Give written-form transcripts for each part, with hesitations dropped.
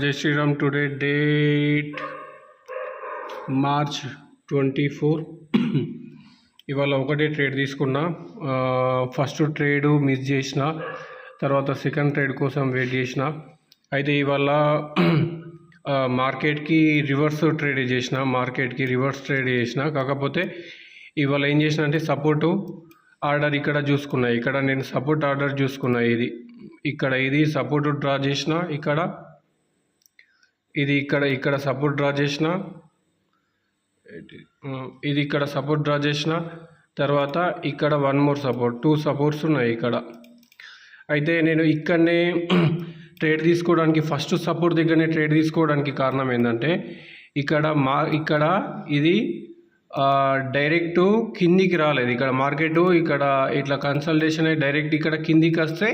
జై Sriram. Today date March 24. ఇవాళ ఒకటే ట్రేడ్ తీసుకున్నా. ఫస్ట్ ట్రేడ్ మిస్ చేసిన, తర్వాత సెకండ్ ట్రేడ్ కోసం వెయిట్ చేసిన. అయితే ఇవాళ మార్కెట్కి రివర్స్ ట్రేడ్ చేసిన. కాకపోతే ఇవాళ ఏం చేసిన అంటే సపోర్టు ఆర్డర్ ఇక్కడ చూసుకున్నా. ఇక్కడ నేను సపోర్ట్ ఆర్డర్ చూసుకున్నా. ఇది సపోర్ట్ డ్రా చేసిన. ఇక్కడ సపోర్ట్ డ్రా చేసిన. ఇక్కడ సపోర్ట్ డ్రా చేసిన. తర్వాత ఇక్కడ వన్ మోర్ సపోర్ట్, 2 సపోర్ట్స్ ఉన్నాయి ఇక్కడ. అయితే నేను ఇక్కడనే ట్రేడ్ తీసుకోవడానికి, ఫస్ట్ సపోర్ట్ దగ్గరనే ట్రేడ్ తీసుకోవడానికి కారణం ఏంటంటే ఇక్కడ ఇది డైరెక్ట్ కిందికి రాలేదు. ఇక్కడ మార్కెట్ ఇక్కడ ఇట్లా కన్సల్టేషన్ అయ్యి డైరెక్ట్ ఇక్కడ కిందికి వస్తే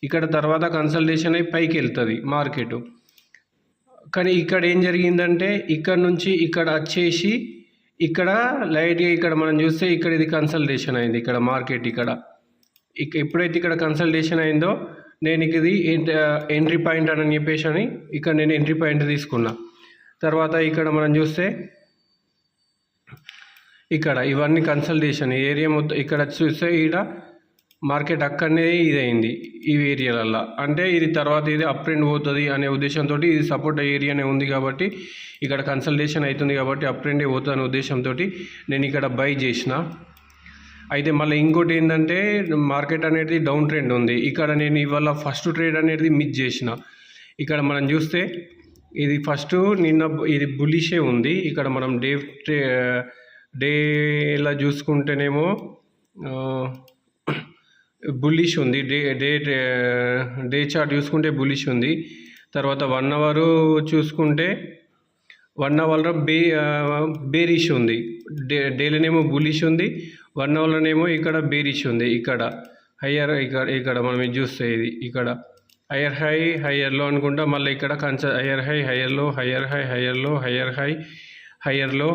ఇక్కడ తర్వాత కన్సల్టేషన్ అయ్యి పైకి వెళ్తుంది మార్కెట్. కానీ ఇక్కడ ఏం జరిగిందంటే ఇక్కడ నుంచి ఇక్కడ వచ్చేసి ఇక్కడ లైట్గా ఇక్కడ మనం చూస్తే ఇక్కడ ఇది కన్సల్టేషన్ అయింది. ఇక్కడ మార్కెట్ ఎప్పుడైతే ఇక్కడ కన్సల్టేషన్ అయిందో నేను ఇది ఎంట్రీ పాయింట్ అని చెప్పేసి ఇక్కడ నేను ఎంట్రీ పాయింట్ తీసుకున్నా. తర్వాత ఇక్కడ మనం చూస్తే ఇక్కడ ఇవన్నీ కన్సల్టేషన్ ఏరియా మొత్తం ఇక్కడ చూస్తే ఇక్కడ మార్కెట్ అక్కడనే ఇదైంది ఈ ఏరియాలల్లో. అంటే ఇది తర్వాత ఇది అప్ ట్రెండ్ పోతుంది అనే ఉద్దేశంతో, ఇది సపోర్ట్ ఏరియానే ఉంది కాబట్టి ఇక్కడ కన్సల్టేషన్ అవుతుంది కాబట్టి అప్ ట్రెండే పోతుంది అనే ఉద్దేశంతో నేను ఇక్కడ బై చేసిన. అయితే మళ్ళీ ఇంకోటి ఏంటంటే మార్కెట్ అనేది డౌన్ ట్రెండ్ ఉంది. ఇక్కడ నేను ఇవాళ ఫస్ట్ ట్రేడ్ అనేది మిస్ చేసిన. ఇక్కడ మనం చూస్తే ఇది ఫస్ట్ ఇది బులిషే ఉంది. ఇక్కడ మనం డేలా చూసుకుంటేనేమో బుల్లిష్ ఉంది. డే చార్ట్ చూసుకుంటే బుల్లిష్ ఉంది. తర్వాత 1 అవర్ చూసుకుంటే 1 అవర్లో బేరిష్ ఉంది. డేలోనేమో బుల్లిష్ ఉంది, 1 అవర్లోనేమో ఇక్కడ బేరిష్ ఉంది. ఇక్కడ హయ్యర్ ఇక్కడ మనం ఇది చూస్తే ఇది ఇక్కడ హయ్యర్ హై హయ్యర్లో అనుకుంటా. మళ్ళీ ఇక్కడ హయ్యర్ హై హయ్యర్లో, హయ్యర్ హై హయ్యర్లో, హయ్యర్ హై హయ్యర్లో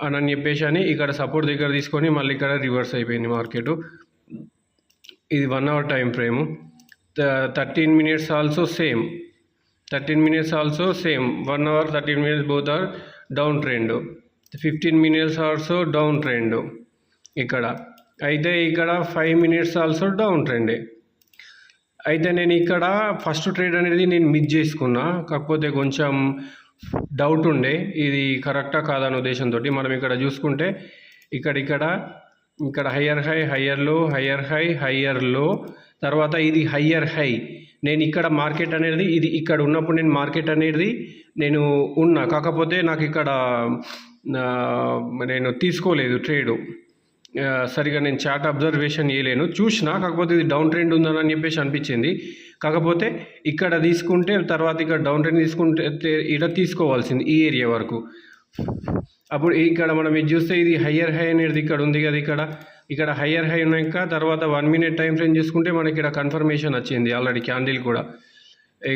అని చెప్పేసి ఇక్కడ సపోర్ట్ దగ్గర తీసుకొని మళ్ళీ ఇక్కడ రివర్స్ అయిపోయింది మార్కెట్. ఇది 1 hour time frame. 13 minutes also same. 1 hour 13 minutes both are down trend. 15 minutes also down trend ఇక్కడ. అయితే ఇక్కడ 5 minutes ఆల్సో డౌన్ ట్రెండే. అయితే నేను ఇక్కడ ఫస్ట్ ట్రేడ్ అనేది నేను మిస్ చేసుకున్నా. కాకపోతే కొంచెం డౌట్ ఉండే ఇది కరెక్టా కాదనే ఉద్దేశంతో మనం ఇక్కడ చూసుకుంటే ఇక్కడ హయ్యర్ హై హయ్యర్లో, హయ్యర్ హై హయ్యర్లో, తర్వాత ఇది హయ్యర్ హై. నేను ఇక్కడ మార్కెట్ అనేది ఇది ఇక్కడ ఉన్నప్పుడు నేను మార్కెట్ అనేది నేను ఉన్నా. కాకపోతే నాకు ఇక్కడ నేను తీసుకోలేదు ట్రేడు సరిగా. నేను చార్ట్ అబ్జర్వేషన్ చేయలేను, చూసినా. కాకపోతే ఇది డౌన్ ట్రెండ్ ఉందని చెప్పేసి అనిపించింది. కాకపోతే ఇక్కడ తీసుకుంటే తర్వాత ఇక్కడ డౌన్ ట్రెండ్ తీసుకుంటే ఇక్కడ తీసుకోవాల్సింది ఈ ఏరియా వరకు. అప్పుడు ఇక్కడ మనం ఇది చూస్తే ఇది హయ్యర్ హై అనేది ఇక్కడ ఉంది కదా. ఇక్కడ హయ్యర్ హై ఉన్నాక తర్వాత 1 minute టైం ఫ్రేమ్ చూసుకుంటే మనకి ఇక్కడ కన్ఫర్మేషన్ వచ్చింది ఆల్రెడీ క్యాండిల్ కూడా.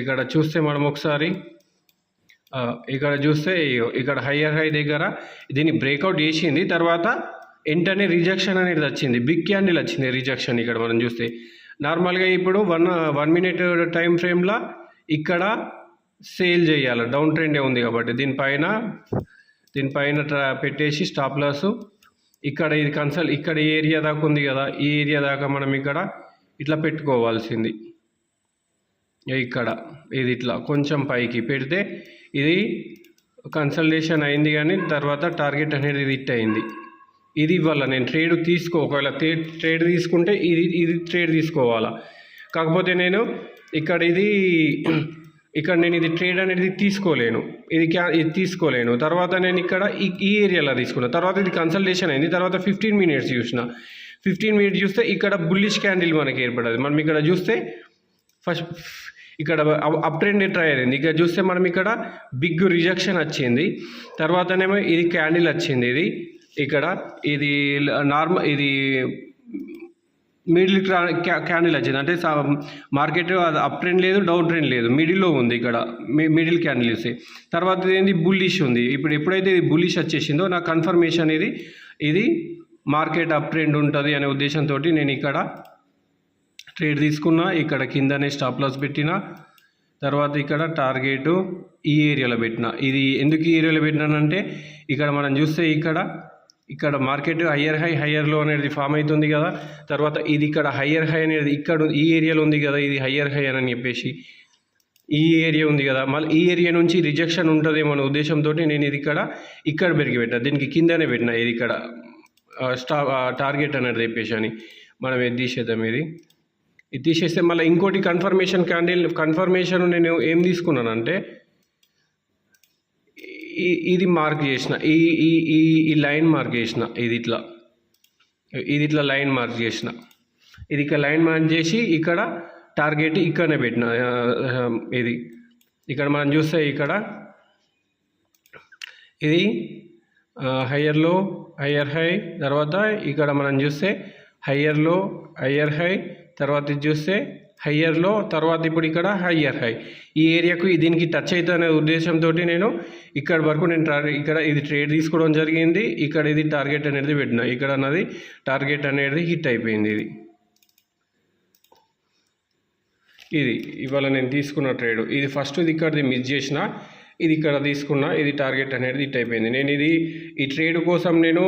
ఇక్కడ చూస్తే మనం ఒకసారి ఇక్కడ చూస్తే ఇక్కడ హయ్యర్ హై దగ్గర దీన్ని బ్రేక్అవుట్ చేసింది. తర్వాత వెంటనే రిజెక్షన్ అనేది వచ్చింది, బిగ్ క్యాండిల్ వచ్చింది రిజెక్షన్. ఇక్కడ మనం చూస్తే నార్మల్గా ఇప్పుడు 1 minute టైం ఫ్రేమ్లో ఇక్కడ సేల్ చేయాలి, డౌన్ ట్రెండే ఉంది కాబట్టి. దీనిపైన పెట్టేసి స్టాప్ లాస్ ఇక్కడ ఇది ఇక్కడ ఏరియా దాకా ఉంది కదా, ఈ ఏరియా దాకా మనం ఇక్కడ ఇట్లా పెట్టుకోవాల్సింది. ఇక్కడ ఇది ఇట్లా కొంచెం పైకి పెడితే ఇది కన్సల్టేషన్ అయింది. కానీ తర్వాత టార్గెట్ అనేది హిట్ అయింది. ఇది వల్ల నేను ట్రేడ్ ఒకవేళ ట్రేడ్ తీసుకుంటే ఇది ట్రేడ్ తీసుకోవాలా. కాకపోతే నేను ఇక్కడ నేను ఇది ట్రేడ్ అనేది తీసుకోలేను, ఇది తీసుకోలేను. తర్వాత నేను ఇక్కడ ఈ ఏరియాలో తీసుకున్నా. తర్వాత ఇది కన్సల్టేషన్ అయింది. తర్వాత 15 minutes చూసిన. 15 minutes చూస్తే ఇక్కడ బుల్లిష్ క్యాండిల్ మనకి ఏర్పడదు. మనం ఇక్కడ చూస్తే ఫస్ట్ ఇక్కడ అప్ ట్రెండ్ ట్రై అయింది. ఇక్కడ చూస్తే మనం ఇక్కడ బిగ్ రిజెక్షన్ వచ్చింది. తర్వాతనేమో ఇది క్యాండిల్ వచ్చింది. ఇది నార్మల్ ఇది మిడిల్ క్యాండిల్ వచ్చింది. అంటే మార్కెట్ అది అప్ ట్రెండ్ లేదు, డౌన్ ట్రెండ్ లేదు, మిడిల్లో ఉంది. ఇక్కడ మిడిల్ క్యాండిల్ చూస్తే తర్వాత ఏంది బుల్లిష్ ఉంది. ఎప్పుడైతే ఇది బుల్లిష్ వచ్చేసిందో నాకు కన్ఫర్మేషన్ ఇది మార్కెట్ అప్ ట్రెండ్ ఉంటుంది అనే ఉద్దేశంతో నేను ఇక్కడ ట్రేడ్ తీసుకున్నా. ఇక్కడ కిందనే స్టాప్ లాస్ పెట్టిన. తర్వాత ఇక్కడ టార్గెట్ ఈ ఏరియాలో పెట్టిన. ఇది ఎందుకు ఈ ఏరియాలో పెట్టినానంటే ఇక్కడ మనం చూస్తే ఇక్కడ మార్కెట్ హయ్యర్ లో అనేది ఫామ్ అవుతుంది కదా. తర్వాత ఇది ఇక్కడ హయ్యర్ హై అనేది ఇక్కడ ఈ ఏరియాలో ఉంది కదా, ఇది హయ్యర్ హై అని చెప్పేసి ఈ ఏరియా ఉంది కదా, మళ్ళీ ఈ ఏరియా నుంచి రిజెక్షన్ ఉంటుందేమో అనే ఉద్దేశంతో నేను ఇది ఇక్కడ పెరిగి పెట్టిన, దీనికి కిందనే పెట్టిన. ఇది ఇక్కడ టార్గెట్ అనేది చెప్పేసి అని మనం ఇది తీసేద్దాం. ఇది తీసేస్తే మళ్ళీ ఇంకోటి కన్ఫర్మేషన్ నేను ఏం తీసుకున్నానంటే ఇది మార్క్ చేసిన, ఈ లైన్ మార్క్ చేసిన, ఇది ఇట్లా లైన్ మార్క్ చేసిన. ఇది ఇక్కడ లైన్ మార్క్ చేసి ఇక్కడ టార్గెట్ ఇక్కడనే పెట్టిన. ఇది ఇక్కడ మనం చూస్తే ఇక్కడ ఇది హయ్యర్ లో హయ్యర్ హై, తర్వాత ఇక్కడ మనం చూస్తే హయ్యర్ లో హయ్యర్ హై, తర్వాత ఇది చూస్తే హయ్యర్ లో, తర్వాత ఇప్పుడు ఇక్కడ హయ్యర్ హై. ఈ ఏరియాకు దీనికి టచ్ అవుతుందనే ఉద్దేశంతో నేను ఇక్కడ వరకు నేను ఇక్కడ ఇది ట్రేడ్ తీసుకోవడం జరిగింది. ఇక్కడ ఇది టార్గెట్ అనేది పెట్టిన, ఇక్కడ అన్నది టార్గెట్ అనేది హిట్ అయిపోయింది. ఇది ఇవాళ నేను తీసుకున్న ట్రేడ్. ఇది ఫస్ట్ ఇది ఇక్కడది మిస్ చేసిన, ఇది ఇక్కడ తీసుకున్న, ఇది టార్గెట్ అనేది హిట్ అయిపోయింది. నేను ఈ ట్రేడ్ కోసం నేను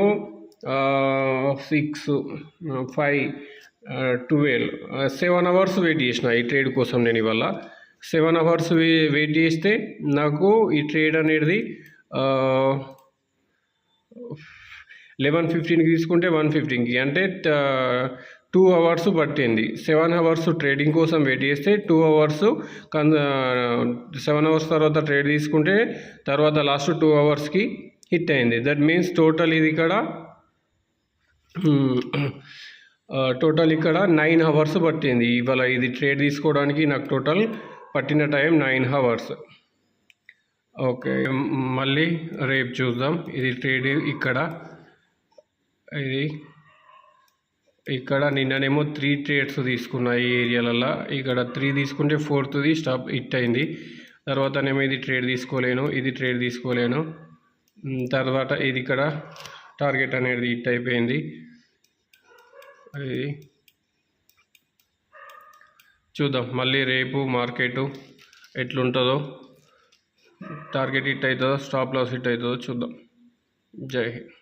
6, 5, 12, 7 అవర్స్ వెయిట్ చేసిన ఈ ట్రేడ్ కోసం. నేను ఇవాళ 7 అవర్స్ వెయిట్ చేస్తే నాకు ఈ ట్రేడ్ అనేది 11:15కి తీసుకుంటే 1:15కి, అంటే 2 అవర్స్ పట్టింది. 7 అవర్స్ ట్రేడింగ్ కోసం వెయిట్ చేస్తే 2 అవర్స్ 7 అవర్స్ తర్వాత ట్రేడ్ తీసుకుంటే తర్వాత లాస్ట్ 2 అవర్స్కి హిట్ అయింది. దట్ మీన్స్ టోటల్ ఇది ఇక్కడ టోటల్ ఇక్కడ 9 అవర్స్ పట్టింది. ఇవాళ ఇది ట్రేడ్ తీసుకోవడానికి నాకు టోటల్ పట్టిన టైం 9 అవర్స్. ఓకే, మళ్ళీ రేపు చూద్దాం. ఇది ట్రేడ్ ఇక్కడ నిన్ననేమో 3 ట్రేడ్స్ తీసుకున్నా ఈ ఏరియాలలో. ఇక్కడ 3 తీసుకుంటే 4th స్టాప్ హిట్ అయింది. తర్వాతనేమో ఇది ట్రేడ్ తీసుకోలేను. తర్వాత ఇది ఇక్కడ టార్గెట్ అనేది హిట్ అయిపోయింది. అది చూద్దాం మళ్ళీ రేపు మార్కెట్ ఎట్లుంటుందో, టార్గెట్ హిట్ అవుతుందో స్టాప్ లాస్ హిట్ అవుతుందో చూద్దాం. జై హింద్.